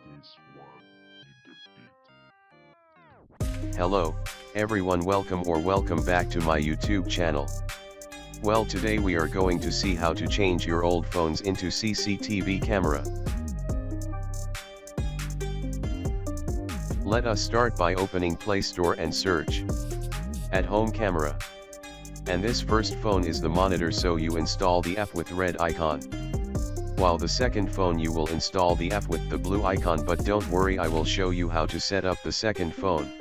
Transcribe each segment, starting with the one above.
this one in Hello, everyone, welcome back to my YouTube channel. Well, today we are going to see how to change your old phones into CCTV camera. Let us start by opening Play Store and search at Home Camera. And this first phone is the monitor, so you install the app with red icon. While the second phone you will install the app with the blue icon, but don't worry, I will show you how to set up the second phone.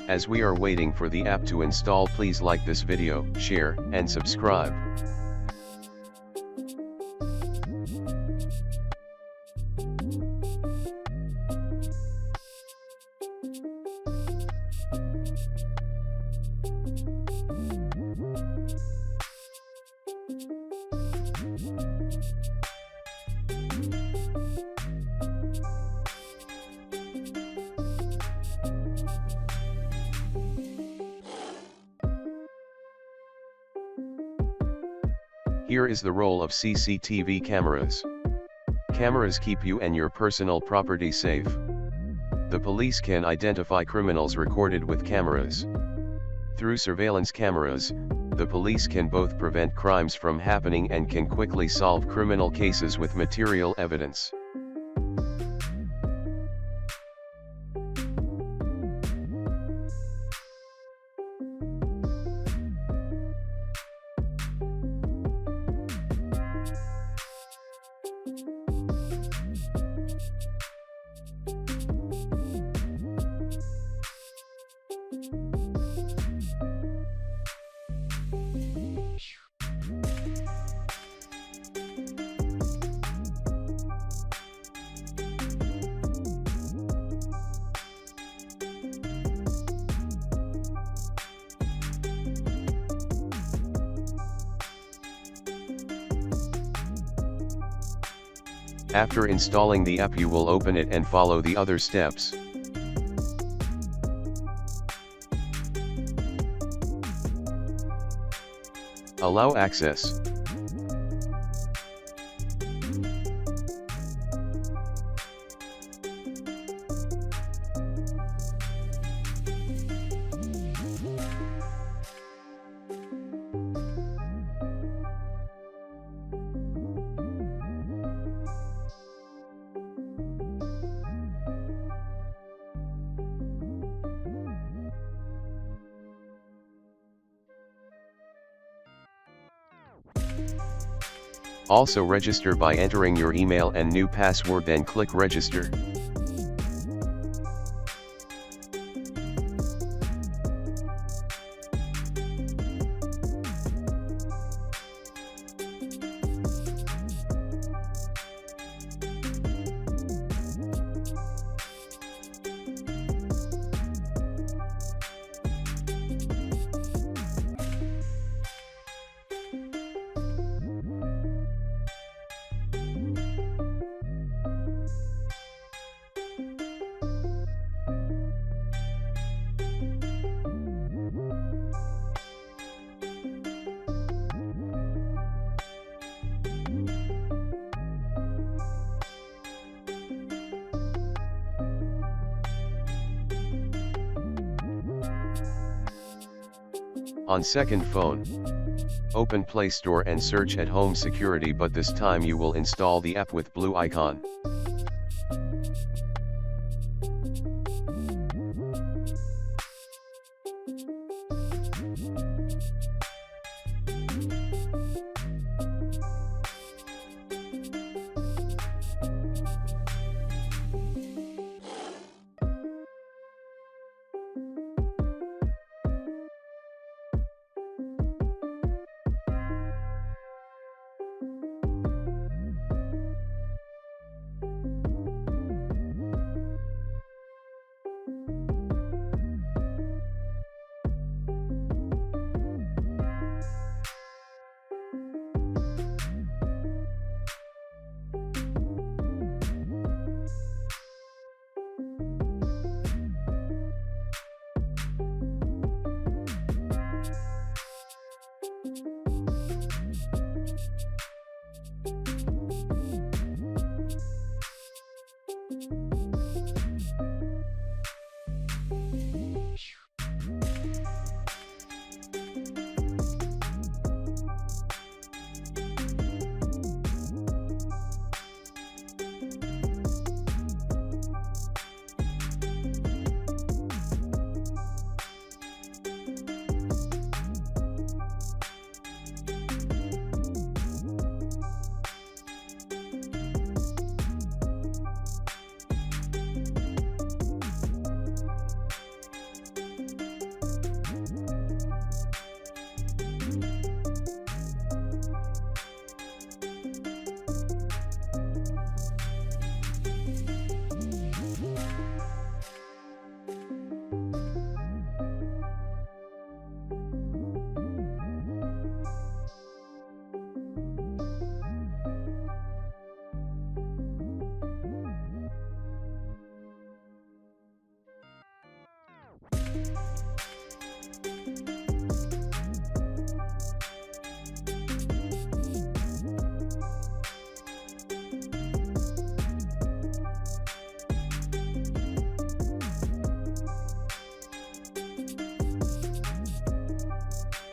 As we are waiting for the app to install, please like this video, share, and subscribe. Here is the role of CCTV cameras. Cameras keep you and your personal property safe. The police can identify criminals recorded with cameras. Through surveillance cameras, the police can both prevent crimes from happening and can quickly solve criminal cases with material evidence. After installing the app, you will open it and follow the other steps. Allow access. Also register by entering your email and new password, then click register. On second phone, open Play Store and search at Home Security, but this time you will install the app with blue icon.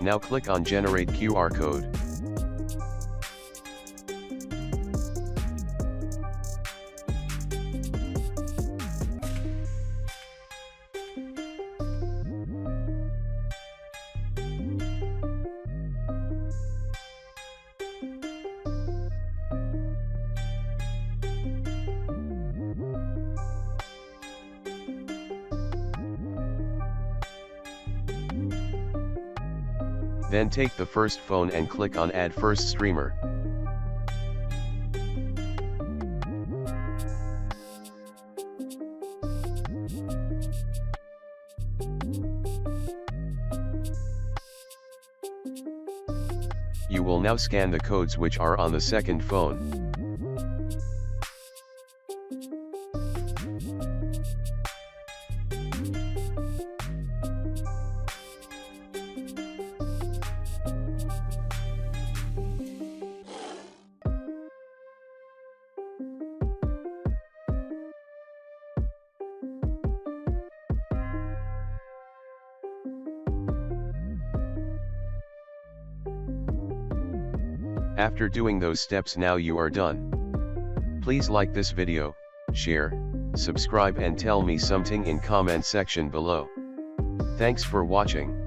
Now click on Generate QR code. Then take the first phone and click on Add First Streamer. You will now scan the codes which are on the second phone. After doing those steps, now you are done. Please like this video, share, subscribe and tell me something in comment section below. Thanks for watching.